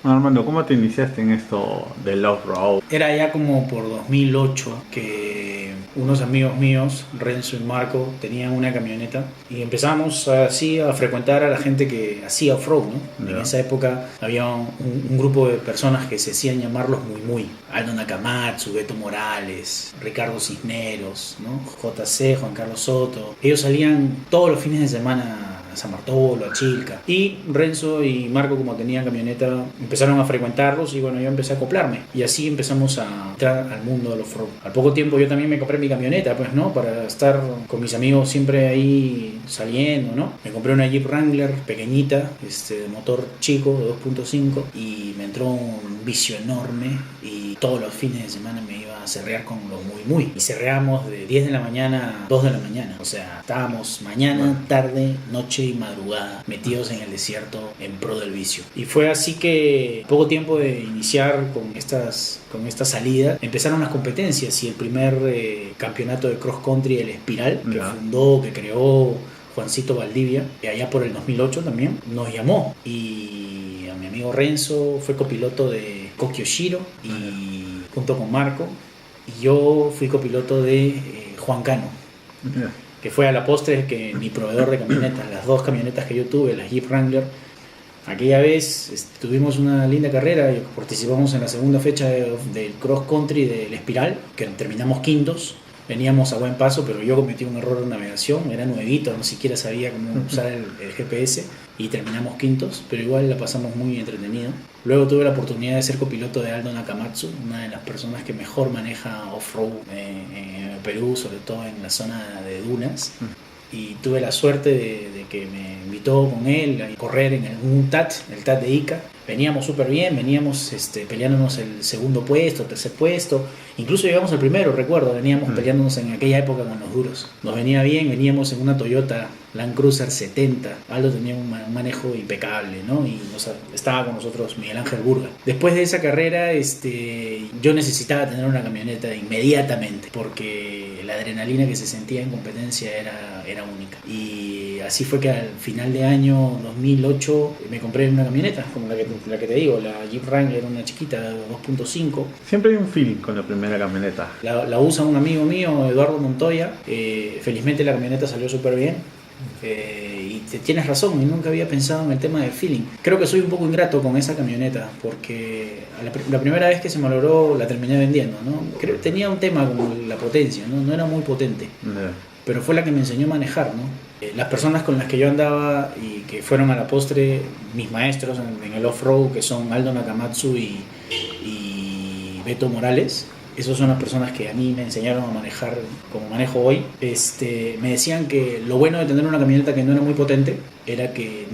Armando, ¿cómo te iniciaste en esto del off-road? Era ya como por 2008 que unos amigos míos, Renzo y Marco, tenían una camioneta y empezamos así a frecuentar a la gente que hacía off-road, ¿no? En Ya. esa época había un grupo de personas que se hacían llamar los Muy Muy. Aldo Nakamatsu, Beto Morales, Ricardo Cisneros, ¿no? JC, Juan Carlos Soto. Ellos salían todos los fines de semana a San Bartolo, a Chilca. Y Renzo y Marco, como tenían camioneta, empezaron a frecuentarlos y bueno, yo empecé a acoplarme. Y así empezamos a entrar al mundo del off-road. Al poco tiempo yo también me compré mi camioneta, pues, ¿no? Para estar con mis amigos siempre ahí saliendo, ¿no? Me compré una Jeep Wrangler pequeñita, de motor chico, de 2.5, y me entró un vicio enorme y todos los fines de semana me iba a cerrear con los Muy Muy. Y cerreamos de 10 de la mañana a 2 de la mañana. O sea, estábamos mañana, tarde, noche y madrugada metidos en el desierto en pro del vicio. Y fue así que poco tiempo de iniciar con esta salida empezaron las competencias y el primer campeonato de cross country, el Espiral, que fundó, que creó Juancito Valdivia, que allá por el 2008 también nos llamó, y a mi amigo Renzo fue copiloto de Kokyo Shiro y junto con Marco, y yo fui copiloto de Juan Cano, que fue a la postre que mi proveedor de camionetas. Las dos camionetas que yo tuve, las Jeep Wrangler, aquella vez tuvimos una linda carrera y participamos en la segunda fecha del cross country del Espiral, que terminamos quintos. Veníamos a buen paso, pero yo cometí un error de navegación, era nuevito, no siquiera sabía cómo usar el GPS, y terminamos quintos, pero igual la pasamos muy entretenido. Luego tuve la oportunidad de ser copiloto de Aldo Nakamatsu, una de las personas que mejor maneja off-road en Perú, sobre todo en la zona de dunas. Y tuve la suerte de que me invitó con él a correr en un TAT, el TAT de Ica. Veníamos súper bien, veníamos peleándonos el segundo puesto, tercer puesto, incluso llegamos al primero, recuerdo, veníamos peleándonos en aquella época con los duros. Nos venía bien, veníamos en una Toyota Land Cruiser 70, Aldo tenía un manejo impecable, ¿no? Y estaba con nosotros Miguel Ángel Burga. Después de esa carrera, yo necesitaba tener una camioneta inmediatamente, porque la adrenalina que se sentía en competencia era única. Y así fue que al final de año 2008 me compré una camioneta, como la que te digo, la Jeep Wrangler, una chiquita de 2.5. Siempre hay un feeling con la primera camioneta. La usa un amigo mío, Eduardo Montoya. Felizmente la camioneta salió súper bien. Y tienes razón, y nunca había pensado en el tema del feeling. Creo que soy un poco ingrato con esa camioneta, porque la primera vez que se me logró la terminé vendiendo, ¿no? Tenía un tema con la potencia, ¿no? No era muy potente, pero fue la que me enseñó a manejar, ¿no? Las personas con las que yo andaba y que fueron a la postre mis maestros en el off-road, que son Aldo Nakamatsu y Beto Morales, esas son las personas que a mí me enseñaron a manejar como manejo hoy. Me decían que lo bueno de tener una camioneta que no era muy potente era que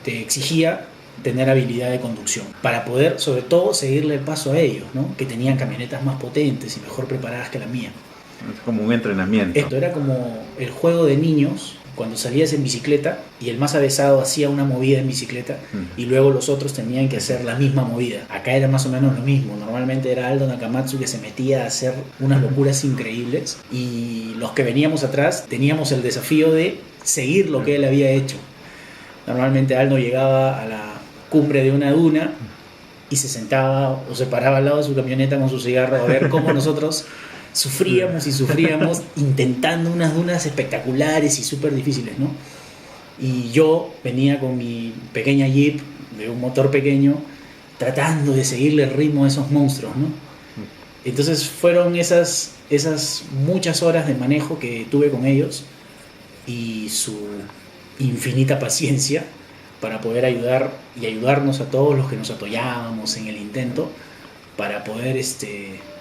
te exigía tener habilidad de conducción para poder, sobre todo, seguirle el paso a ellos, ¿no? Que tenían camionetas más potentes y mejor preparadas que la mía. Es como un entrenamiento. Esto era como el juego de niños cuando salías en bicicleta y el más avesado hacía una movida en bicicleta y luego los otros tenían que hacer la misma movida. Acá era más o menos lo mismo. Normalmente era Aldo Nakamatsu que se metía a hacer unas locuras increíbles, y los que veníamos atrás teníamos el desafío de seguir lo que él había hecho. Normalmente Aldo llegaba a la cumbre de una duna y se sentaba o se paraba al lado de su camioneta con su cigarro a ver cómo nosotros sufríamos intentando unas dunas espectaculares y súper difíciles, ¿no? Y yo venía con mi pequeña Jeep de un motor pequeño tratando de seguirle el ritmo a esos monstruos, ¿no? Entonces fueron esas muchas horas de manejo que tuve con ellos y su infinita paciencia para poder ayudarnos a todos los que nos atollábamos en el intento, para poder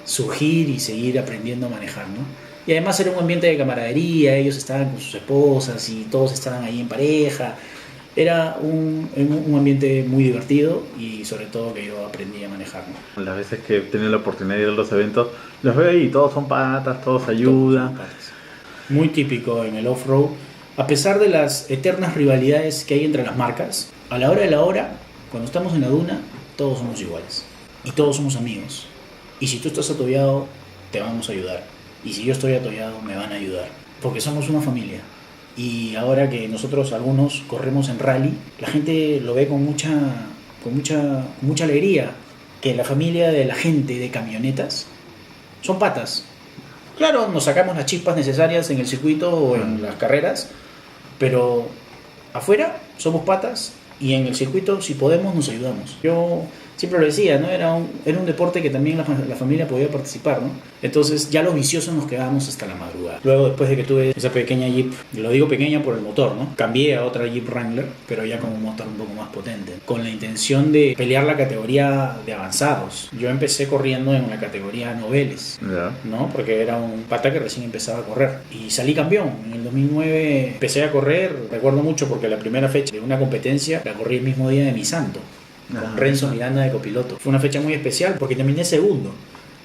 surgir y seguir aprendiendo a manejar, ¿no? Y además era un ambiente de camaradería, ellos estaban con sus esposas y todos estaban ahí en pareja. Era un ambiente muy divertido y sobre todo que yo aprendí a manejar, ¿no? Las veces que he tenido la oportunidad de ir a los eventos, los veo ahí, todos son patas, todos ayudan. Muy típico en el off-road. A pesar de las eternas rivalidades que hay entre las marcas, a la hora de la hora, cuando estamos en la duna, todos somos iguales y todos somos amigos. Y si tú estás atollado, te vamos a ayudar. Y si yo estoy atollado, me van a ayudar. Porque somos una familia. Y ahora que nosotros algunos corremos en rally, la gente lo ve con mucha con mucha alegría que la familia de la gente de camionetas son patas. Claro, nos sacamos las chispas necesarias en el circuito o en las carreras, pero afuera somos patas y en el circuito, si podemos, nos ayudamos. Yo siempre lo decía, ¿no? Era un deporte que también la familia podía participar, ¿no? Entonces ya los viciosos nos quedábamos hasta la madrugada. Luego, después de que tuve esa pequeña Jeep, lo digo pequeña por el motor, ¿no? Cambié a otra Jeep Wrangler, pero ya con un motor un poco más potente, con la intención de pelear la categoría de avanzados. Yo empecé corriendo en la categoría noveles, ¿no? Porque era un pata que recién empezaba a correr. Y salí campeón. En el 2009 empecé a correr, recuerdo mucho porque la primera fecha de una competencia la corrí el mismo día de mi santo, con Renzo Miranda de copiloto. Fue una fecha muy especial porque terminé segundo,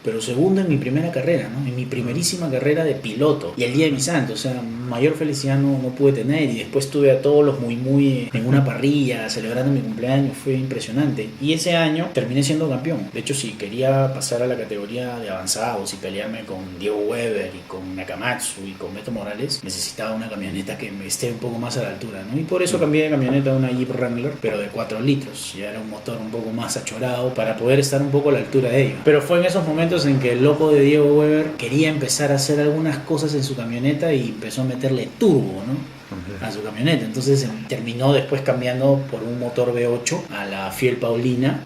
pero segundo en mi primera carrera, ¿no? En mi primerísima carrera de piloto. Y el día de mi santo, o sea, mayor felicidad no pude tener. Y después tuve a todos los muy en una parrilla celebrando mi cumpleaños. Fue impresionante. Y ese año terminé siendo campeón. De hecho, si quería pasar a la categoría de avanzados y pelearme con Diego Weber y con Nakamatsu y con Beto Morales, necesitaba una camioneta que me esté un poco más a la altura, ¿no? Y por eso cambié de camioneta a una Jeep Wrangler, pero de 4 litros. Ya era un motor un poco más achorado para poder estar un poco a la altura de ellos. Pero fue en esos momentos en que el loco de Diego Weber quería empezar a hacer algunas cosas en su camioneta y empezó a meterle turbo, ¿no? A su camioneta. Entonces terminó después cambiando por un motor V8 a la Fiel Paulina.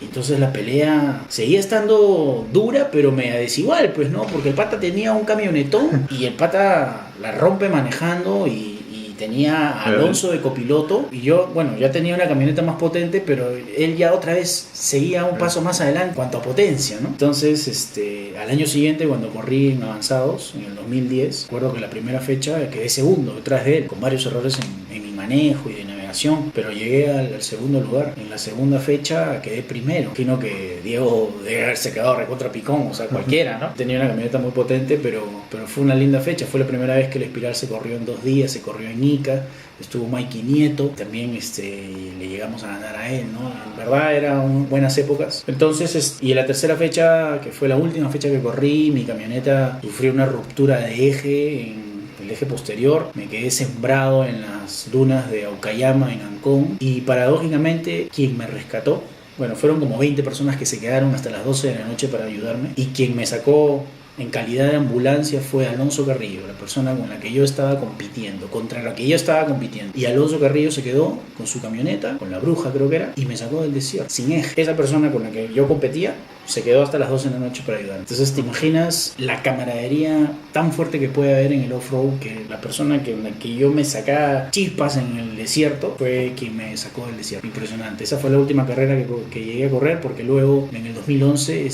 Entonces la pelea seguía estando dura, pero media desigual, pues, ¿no? Porque el pata tenía un camionetón y el pata la rompe manejando y tenía a Alonso de copiloto y yo, bueno, ya tenía una camioneta más potente, pero él ya otra vez seguía un paso más adelante en cuanto a potencia, ¿no? Entonces, al año siguiente, cuando corrí en avanzados, en el 2010, recuerdo que la primera fecha quedé segundo detrás de él, con varios errores en mi manejo y de navegación, pero llegué al segundo lugar. En la segunda fecha quedé primero. Imagino que Diego debe haberse quedado recontra picón, o sea, cualquiera, ¿no? Tenía una camioneta muy potente, pero fue una linda fecha. Fue la primera vez que el Espiral se corrió en 2 días, se corrió en Ica, estuvo Mikey Nieto, también le llegamos a ganar a él, ¿no? En verdad eran buenas épocas. Entonces, y en la tercera fecha, que fue la última fecha que corrí, mi camioneta sufrió una ruptura de eje en el eje posterior, me quedé sembrado en las dunas de Aukayama en Ancón y paradójicamente quien me rescató, bueno, fueron como 20 personas que se quedaron hasta las 12 de la noche para ayudarme y quien me sacó en calidad de ambulancia fue Alonso Carrillo, la persona con la que yo estaba compitiendo, contra la que yo estaba compitiendo. Y Alonso Carrillo se quedó con su camioneta, con la Bruja creo que era, y me sacó del desierto, sin eje. Esa persona con la que yo competía se quedó hasta las 12 de la noche para ayudar. Entonces te imaginas la camaradería tan fuerte que puede haber en el off-road, que la persona con la que yo me sacaba chispas en el desierto fue quien me sacó del desierto. Impresionante. Esa fue la última carrera que llegué a correr, porque luego en el 2011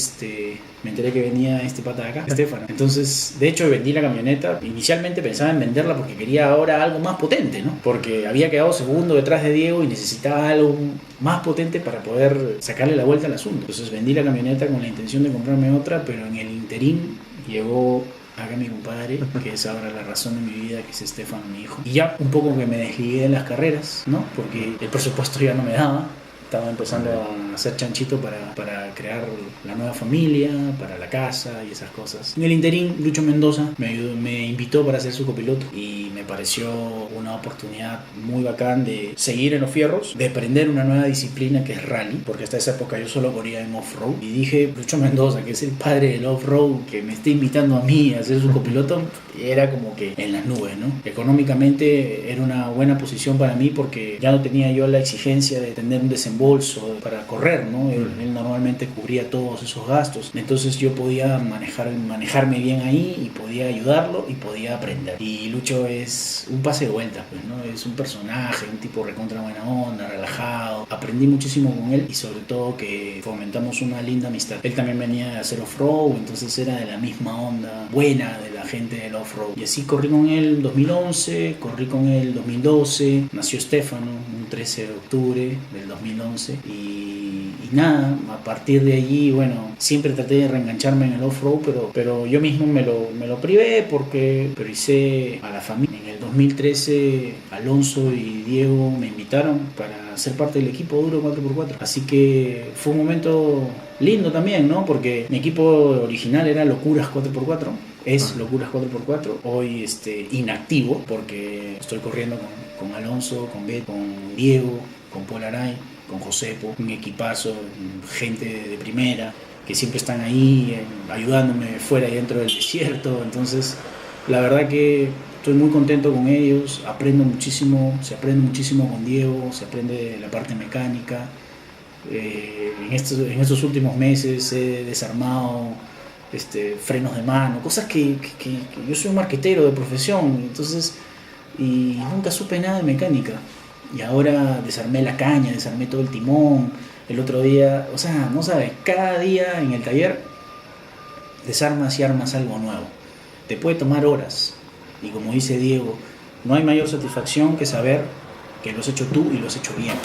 me enteré que venía este pata de acá, Estefano. Entonces, de hecho, vendí la camioneta. Inicialmente pensaba en venderla porque quería ahora algo más potente, ¿no? Porque había quedado segundo detrás de Diego y necesitaba algo más potente para poder sacarle la vuelta al asunto. Entonces vendí la camioneta con la intención de comprarme otra, pero en el interín llegó acá mi compadre, que es ahora la razón de mi vida, que es Estefano, mi hijo. Y ya un poco que me desligué de las carreras, ¿no? Porque el presupuesto ya no me daba. Estaba empezando a hacer chanchito para crear la nueva familia, para la casa y esas cosas. En el interín, Lucho Mendoza me invitó para ser su copiloto y me pareció una oportunidad muy bacán de seguir en los fierros, de aprender una nueva disciplina que es rally, porque hasta esa época yo solo corría en off-road. Y dije, Lucho Mendoza, que es el padre del off-road, que me está invitando a mí a ser su copiloto, era como que en las nubes, ¿no? Económicamente era una buena posición para mí porque ya no tenía yo la exigencia de tener un desembolso para correr, ¿no? Él normalmente cubría todos esos gastos, entonces yo podía manejarme bien ahí y podía ayudarlo y podía aprender. Y Lucho es un pase de vuelta, pues, ¿no? Es un personaje, un tipo recontra buena onda, relajado. Aprendí muchísimo con él y sobre todo que fomentamos una linda amistad. Él también venía de hacer off-road, entonces era de la misma onda buena de la gente del off-road. Y así corrí con él en 2011, corrí con él en 2012, nació Estefano un 13 de octubre del 2011 y nada, a partir de allí, bueno, siempre traté de reengancharme en el off-road, pero yo mismo me lo privé porque prioricé a la familia. En el 2013 Alonso y Diego me invitaron para ser parte del equipo Duro 4x4, así que fue un momento lindo también, ¿no? Porque mi equipo original era Locuras 4x4, es Locuras 4x4, hoy inactivo porque estoy corriendo con Alonso, con Beto, con Diego, con Paul Aray con Josepo, un equipazo, gente de primera, que siempre están ahí ayudándome fuera y dentro del desierto. Entonces, la verdad que estoy muy contento con ellos, aprendo muchísimo, se aprende muchísimo con Diego, se aprende la parte mecánica. En estos últimos meses he desarmado frenos de mano, cosas que yo soy un marquetero de profesión, entonces, y nunca supe nada de mecánica. Y ahora desarmé la caña, desarmé todo el timón. El otro día, o sea, no sabes, cada día en el taller desarmas y armas algo nuevo. Te puede tomar horas. Y como dice Diego, no hay mayor satisfacción que saber que lo has hecho tú y lo has hecho bien.